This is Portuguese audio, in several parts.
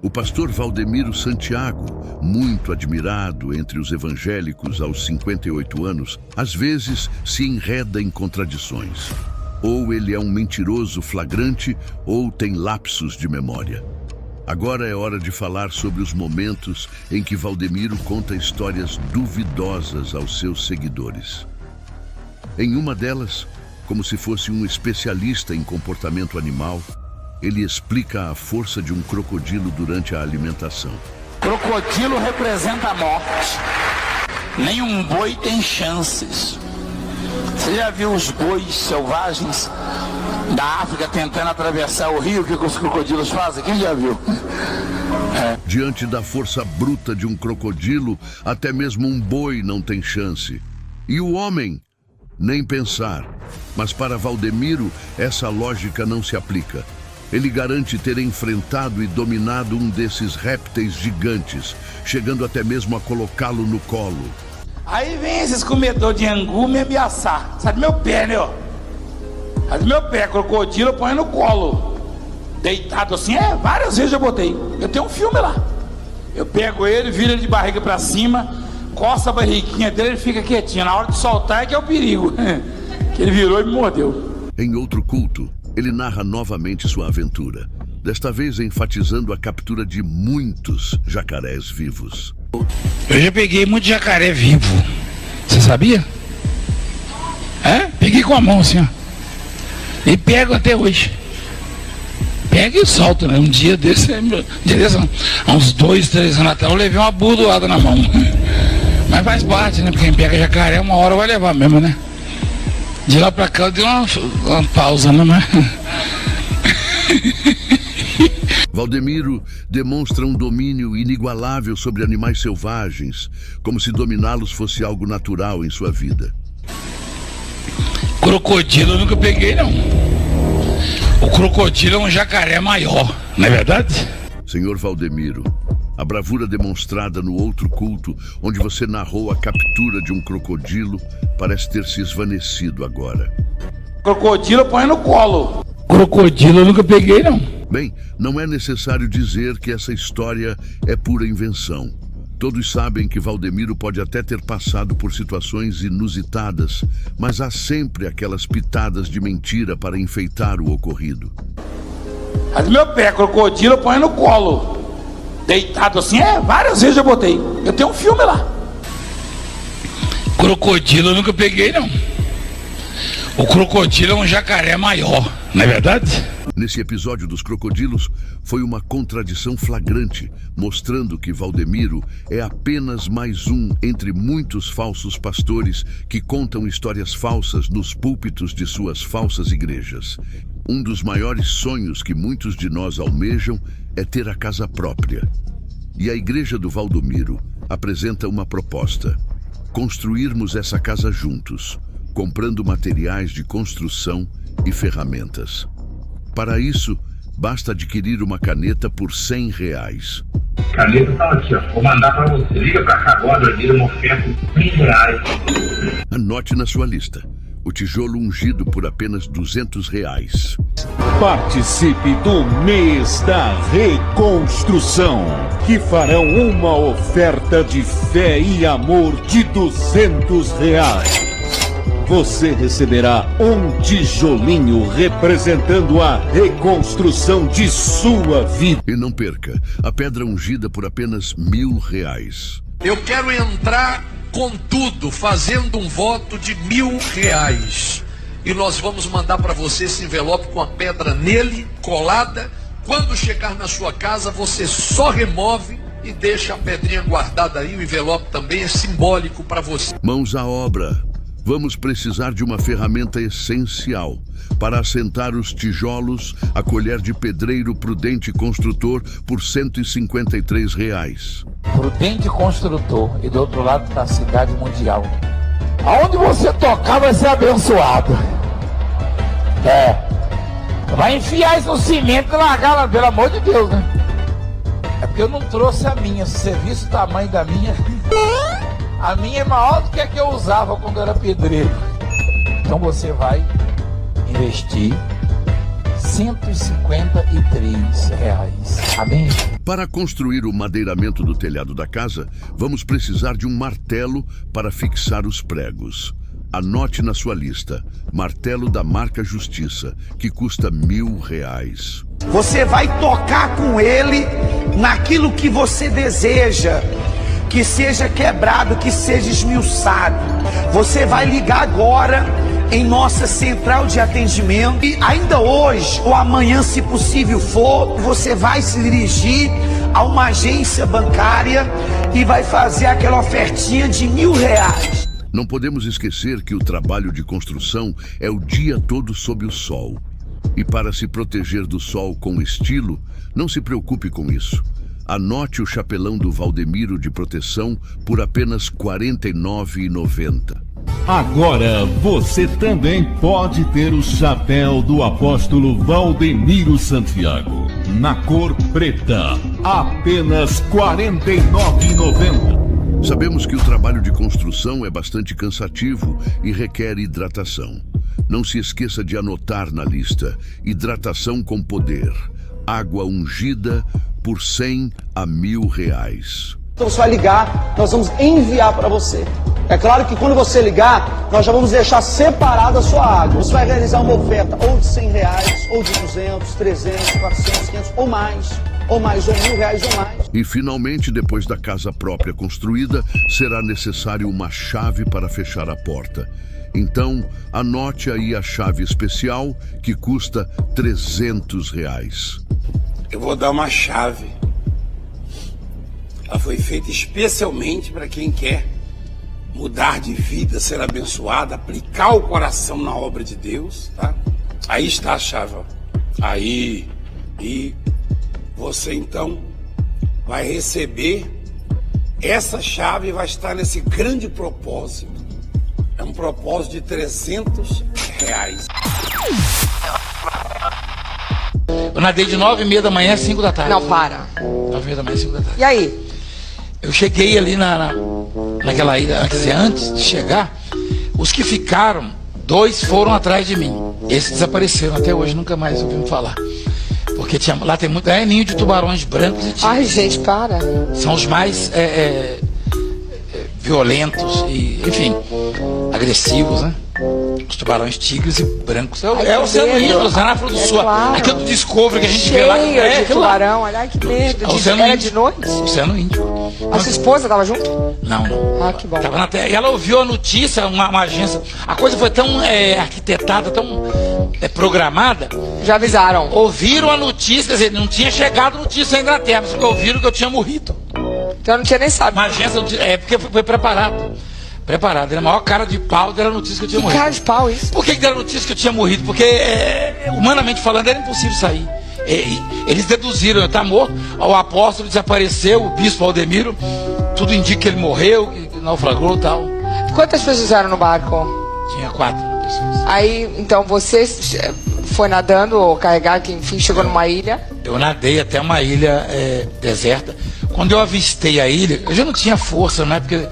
O pastor Valdemiro Santiago, muito admirado entre os evangélicos aos 58 anos, às vezes se enreda em contradições. Ou ele é um mentiroso flagrante, ou tem lapsos de memória. Agora é hora de falar sobre os momentos em que Valdemiro conta histórias duvidosas aos seus seguidores. Em uma delas, como se fosse um especialista em comportamento animal, ele explica a força de um crocodilo durante a alimentação. Crocodilo representa a morte. Nenhum boi tem chances. Você já viu os bois selvagens da África tentando atravessar o rio? O que os crocodilos fazem? Quem já viu? Diante da força bruta de um crocodilo, até mesmo um boi não tem chance. E o homem? Nem pensar. Mas para Valdemiro, essa lógica não se aplica. Ele garante ter enfrentado e dominado um desses répteis gigantes, chegando até mesmo a colocá-lo no colo. Aí vem esses comedores de angu me ameaçar. Sai do meu pé, né, ó? Sai do meu pé, crocodilo, põe no colo. Deitado assim, várias vezes eu botei. Eu tenho um filme lá. Eu pego ele, viro ele de barriga pra cima, coça a barriguinha dele, ele fica quietinho. Na hora de soltar é que é o perigo. Que ele virou e me mordeu. Em outro culto, ele narra novamente sua aventura, desta vez enfatizando a captura de muitos jacarés vivos. Eu já peguei muito jacaré vivo. Você sabia? Peguei com a mão assim, ó. E pego até hoje. Pega e solto, né? Um dia desse, há uns 2, 3 anos atrás, eu levei uma burdoada na mão. Mas faz parte, né? Porque quem pega jacaré uma hora vai levar mesmo, né? De lá pra cá eu dei uma pausa, né? Valdemiro demonstra um domínio inigualável sobre animais selvagens, como se dominá-los fosse algo natural em sua vida. Crocodilo eu nunca peguei, não. O crocodilo é um jacaré maior, não é verdade? Senhor Valdemiro, a bravura demonstrada no outro culto, onde você narrou a captura de um crocodilo, parece ter se esvanecido agora. Crocodilo põe no colo. Crocodilo eu nunca peguei, não. Bem, não é necessário dizer que essa história é pura invenção. Todos sabem que Valdemiro pode até ter passado por situações inusitadas, mas há sempre aquelas pitadas de mentira para enfeitar o ocorrido. Sai do meu pé, crocodilo põe no colo. Deitado assim, várias vezes eu botei. Eu tenho um filme lá. Crocodilo eu nunca peguei, não. O crocodilo é um jacaré maior, não é verdade? Nesse episódio dos crocodilos, foi uma contradição flagrante, mostrando que Valdemiro é apenas mais um entre muitos falsos pastores que contam histórias falsas nos púlpitos de suas falsas igrejas. Um dos maiores sonhos que muitos de nós almejam é ter a casa própria. E a igreja do Valdemiro apresenta uma proposta: construirmos essa casa juntos, comprando materiais de construção e ferramentas. Para isso, basta adquirir uma caneta por R$100. Caneta tá aqui, ó. Vou mandar para você. Liga para cá agora, vira uma oferta de R$100. Anote na sua lista: o tijolo ungido por apenas R$200. Participe do mês da reconstrução, que farão uma oferta de fé e amor de R$200. Você receberá um tijolinho representando a reconstrução de sua vida. E não perca, a pedra ungida por apenas R$1.000. Eu quero entrar com tudo, fazendo um voto de R$1.000. E nós vamos mandar para você esse envelope com a pedra nele, colada. Quando chegar na sua casa, você só remove e deixa a pedrinha guardada aí. O envelope também é simbólico para você. Mãos à obra. Vamos precisar de uma ferramenta essencial para assentar os tijolos, a colher de pedreiro Prudente Construtor por R$153. Prudente Construtor, e do outro lado está a cidade mundial. Aonde você tocar vai ser abençoado. Vai enfiar isso no cimento e largar lá, pelo amor de Deus, né? É porque eu não trouxe a minha. Se você visse o tamanho da minha, a minha é maior do que a que eu usava quando eu era pedreiro. Então você vai investir R$153. Amém? Para construir o madeiramento do telhado da casa, vamos precisar de um martelo para fixar os pregos. Anote na sua lista, martelo da marca Justiça, que custa R$1.000. Você vai tocar com ele naquilo que você deseja, que seja quebrado, que seja esmiuçado. Você vai ligar agora em nossa central de atendimento e ainda hoje ou amanhã, se possível for, você vai se dirigir a uma agência bancária e vai fazer aquela ofertinha de R$1.000. Não podemos esquecer que o trabalho de construção é o dia todo sob o sol. E para se proteger do sol com estilo, não se preocupe com isso. Anote o chapelão do Valdemiro de proteção por apenas R$ 49,90. Agora você também pode ter o chapéu do apóstolo Valdemiro Santiago, na cor preta, apenas R$ 49,90. Sabemos que o trabalho de construção é bastante cansativo e requer hidratação. Não se esqueça de anotar na lista: hidratação com poder, água ungida por R$100 a R$1.000. Então você vai ligar, nós vamos enviar para você. É claro que quando você ligar, nós já vamos deixar separada a sua água. Você vai realizar uma oferta ou de R$100, ou de 200, 300, 400, 500 ou mais, ou R$1.000 ou mais. E finalmente, depois da casa própria construída, será necessário uma chave para fechar a porta. Então, anote aí a chave especial, que custa R$300. Eu vou dar uma chave. Ela foi feita especialmente para quem quer mudar de vida, ser abençoado, aplicar o coração na obra de Deus, tá? Aí está a chave, ó. Aí. E você então vai receber essa chave e vai estar nesse grande propósito. É um propósito de R$300. Eu nadei de 9h30 da manhã às 5 da tarde. Não, para. 9h30 da manhã às 5 da tarde. E aí? Eu cheguei ali naquela ilha, quer dizer, antes de chegar, os que ficaram, 2 foram atrás de mim. Esses desapareceram, até hoje nunca mais ouvimos falar. Porque lá tem muito, ninho de tubarões brancos e tigres. Ai, gente, para. São os mais violentos e, enfim, agressivos, né? Os tubarões tigres e brancos. É o Oceano Índico, Oceano África do Sul. Claro. Aquilo do Discovery que a gente vê lá. Cheio de tubarão, olha que medo. Era de noite? Oceano Índico. A sua esposa estava junto? Não. Ah, que bom. Tava na terra. E ela ouviu a notícia, uma agência. A coisa foi tão arquitetada, tão programada. Já avisaram. Ouviram a notícia, quer dizer, não tinha chegado notícia ainda na terra, mas ouviram que eu tinha morrido. Então não tinha nem sabido. Uma agência, porque foi preparado. Preparado. Era a maior cara de pau, deram a notícia que eu tinha morrido. Cara de pau, isso? Por que deram a notícia que eu tinha morrido? Porque, humanamente falando, era impossível sair. Eles deduziram, eu estava morto, o apóstolo desapareceu, o bispo Valdemiro, tudo indica que ele morreu, que naufragou e tal. Quantas pessoas eram no barco? Tinha 4 pessoas. Aí, então, você foi nadando, ou carregar, que enfim chegou numa ilha? Eu nadei até uma ilha deserta. Quando eu avistei a ilha, eu já não tinha força, né? Porque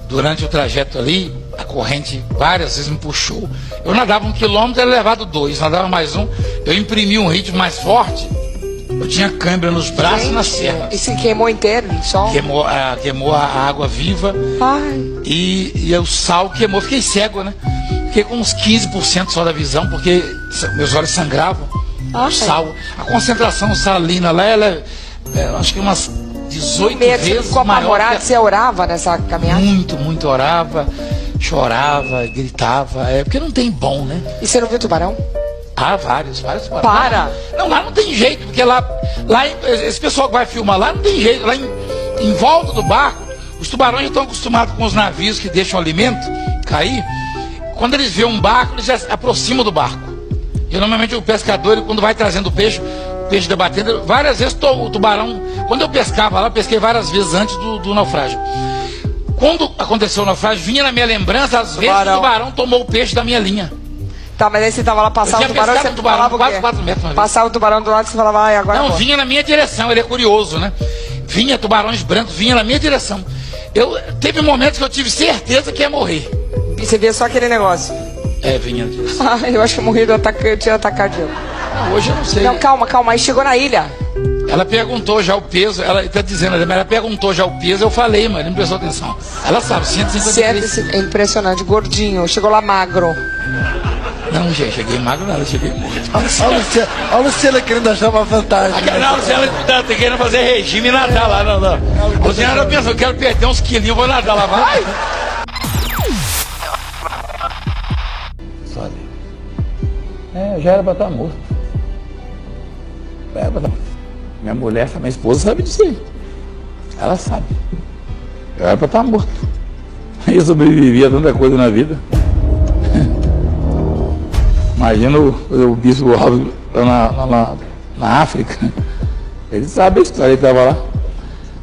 durante o trajeto ali, a corrente várias vezes me puxou. Eu nadava 1 quilômetro, era levado 2, nadava mais 1. Eu imprimi um ritmo mais forte. Eu tinha câimbra nos braços e nas pernas. E se queimou inteiro no sol? Queimou a água viva. Ai. E o sal queimou. Fiquei cego, né? Fiquei com uns 15% só da visão, porque meus olhos sangravam. O sal, a concentração salina lá, ela acho que umas 18 vezes ficou maior. apavorado, você orava nessa caminhada? Muito orava, chorava, gritava, porque não tem bom, né? E você não viu tubarão? Ah, vários tubarões. Para! Não, lá não tem jeito, porque lá esse pessoal que vai filmar lá não tem jeito. Lá em volta do barco, os tubarões estão acostumados com os navios que deixam alimento cair. Quando eles veem um barco, eles já se aproximam do barco. E normalmente o pescador, quando vai trazendo o peixe debatendo, várias vezes o tubarão, quando eu pescava lá, eu pesquei várias vezes antes do naufrágio. Quando aconteceu o naufrágio, vinha na minha lembrança, às vezes o tubarão tomou o peixe da minha linha. Tá, mas aí você tava lá, passava o tubarão, você falava quase 4 metros uma vez. Passava o tubarão do lado e você falava, ai, agora não, vinha na minha direção, ele é curioso, né? Vinha tubarões brancos, vinha na minha direção. Teve momentos que eu tive certeza que ia morrer. E você via só aquele negócio? Vinha na direção. Ah, eu acho que eu morri do ataque cardíaco. Não, hoje eu não sei. Não, calma, aí chegou na ilha. Ela perguntou já o peso, ela tá dizendo, mas ela perguntou já o peso, eu falei, mas não prestou atenção. Ela sabe, 153. É impressionante, gordinho, chegou lá magro. Não, gente, cheguei magro nada, cheguei muito. Olha o Luciano querendo achar uma vantagem. Não, Luciano tá querendo fazer regime e nadar lá, não. Luciano pensou, eu quero perder uns quilinhos, vou nadar lá, vai. Eu já era pra estar morto. Minha mulher, minha esposa sabe disso aí. Ela sabe. Eu era pra estar morto. Eu sobrevivi a tanta coisa na vida. Imagina o bispo Alves lá na África. Ele sabe a história, ele estava lá.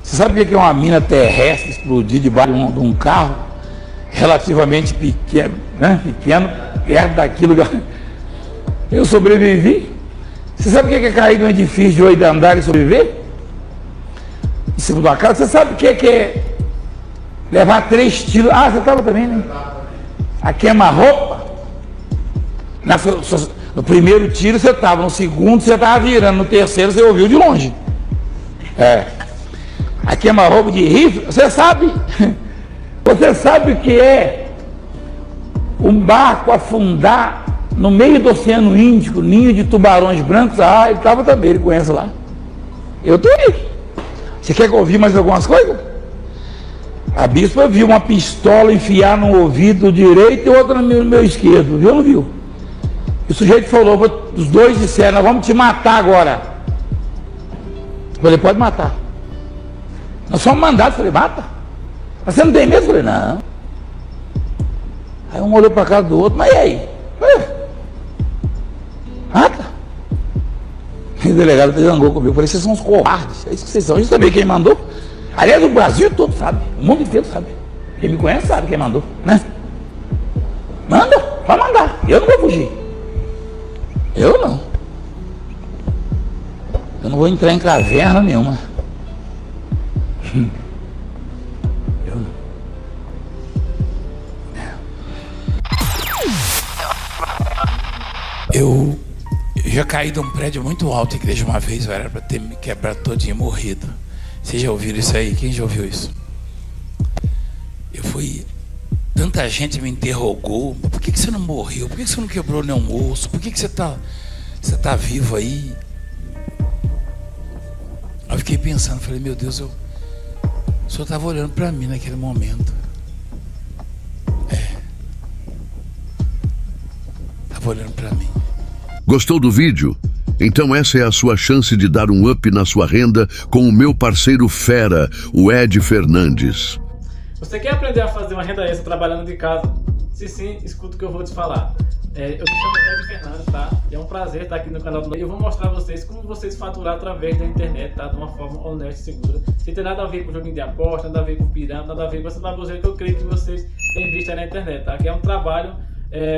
Você sabe o que é uma mina terrestre explodir debaixo de um carro relativamente pequeno, né? Pequeno, perto daquilo que eu sobrevivi. Você sabe o que é cair de um edifício de 8 andares e sobreviver? Em cima de uma casa. Você sabe o que é levar 3 tiros? Ah, você estava também, né? A queima-roupa. No primeiro tiro você estava, no segundo você estava virando, no terceiro você ouviu de longe. A queima-roupa de rifle, você sabe o que é um barco afundar no meio do Oceano Índico, ninho de tubarões brancos? Ah, ele estava também, ele conhece lá. Eu estou aí. Você quer que eu ouvir mais algumas coisas? A bispa viu uma pistola enfiar no ouvido direito e outra no meu esquerdo, viu ou não viu? E o sujeito falou, os dois disseram, nós vamos te matar agora. Eu falei, pode matar. Nós somos mandados, eu falei, mata. Mas você não tem medo? Eu falei, não. Aí um olhou para a cara do outro, mas e aí? Mata. E o delegado zangou comigo, eu falei, vocês são uns covardes, é isso que vocês são. Eu sabia quem mandou. Aliás, o Brasil todo sabe, o mundo inteiro sabe. Quem me conhece sabe quem mandou, né? Manda, pode mandar, eu não vou fugir. Eu não. Eu não vou entrar em caverna nenhuma. Eu não. Eu já caí de um prédio muito alto, igreja, uma vez. Eu era para ter me quebrado todinho, morrido. Vocês já ouviram isso aí? Quem já ouviu isso? Eu fui... Tanta gente me interrogou. Por que você não morreu? Por que você não quebrou nenhum osso? Por que você tá vivo aí? Eu fiquei pensando, falei, meu Deus, o senhor estava olhando para mim naquele momento. Estava olhando para mim. Gostou do vídeo? Então essa é a sua chance de dar um up na sua renda com o meu parceiro fera, o Ed Fernandes. Você quer aprender a fazer uma renda extra trabalhando de casa? Se sim, escuta o que eu vou te falar. Eu me chamo Ed Fernandes, tá? É um prazer estar aqui no canal do... E eu vou mostrar a vocês como vocês faturar através da internet, tá? De uma forma honesta e segura. Sem ter nada a ver com joguinho de aposta, nada a ver com pirâmide, nada a ver com essa baboseira que eu creio que vocês têm visto aí na internet, tá? Que é um trabalho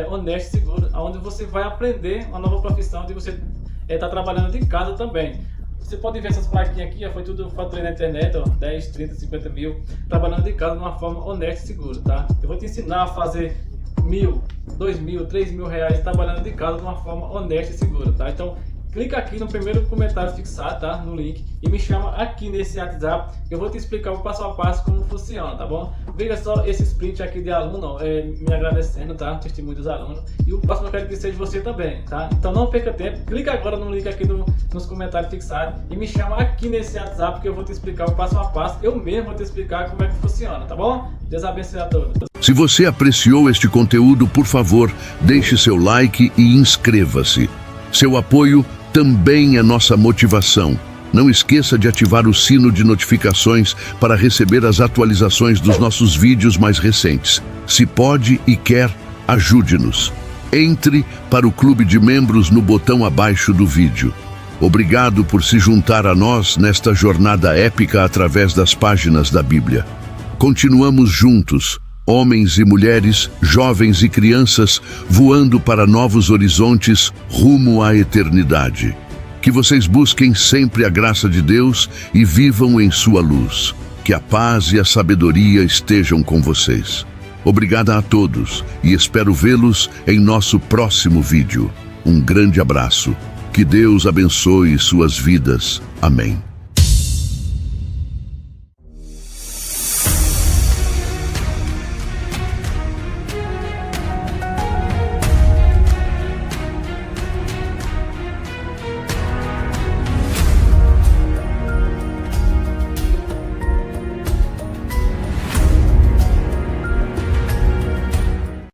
honesto e seguro, onde você vai aprender uma nova profissão de você estar trabalhando de casa também. Você pode ver essas plaquinhas aqui, foi tudo faturei na internet, ó, 10, 30, 50 mil, trabalhando de casa de uma forma honesta e segura, tá? Eu vou te ensinar a fazer 1.000, 2.000, 3.000 reais trabalhando de casa de uma forma honesta e segura, tá? Então, clica aqui no primeiro comentário fixado, tá? No link, e me chama aqui nesse WhatsApp, que eu vou te explicar o passo a passo como funciona, tá bom? Veja só esse sprint aqui de aluno, ó, me agradecendo, tá? Testemunho dos alunos. E o próximo eu quero que seja você também, tá? Então não perca tempo, clica agora no link aqui nos comentários fixados e me chama aqui nesse WhatsApp que eu vou te explicar o passo a passo. Eu mesmo vou te explicar como é que funciona, tá bom? Deus abençoe a todos. Se você apreciou este conteúdo, por favor, deixe seu like e inscreva-se. Seu apoio também é nossa motivação. Não esqueça de ativar o sino de notificações para receber as atualizações dos nossos vídeos mais recentes. Se pode e quer, ajude-nos. Entre para o clube de membros no botão abaixo do vídeo. Obrigado por se juntar a nós nesta jornada épica através das páginas da Bíblia. Continuamos juntos, homens e mulheres, jovens e crianças, voando para novos horizontes rumo à eternidade. Que vocês busquem sempre a graça de Deus e vivam em sua luz. Que a paz e a sabedoria estejam com vocês. Obrigada a todos e espero vê-los em nosso próximo vídeo. Um grande abraço. Que Que Deus abençoe suas vidas. Amém.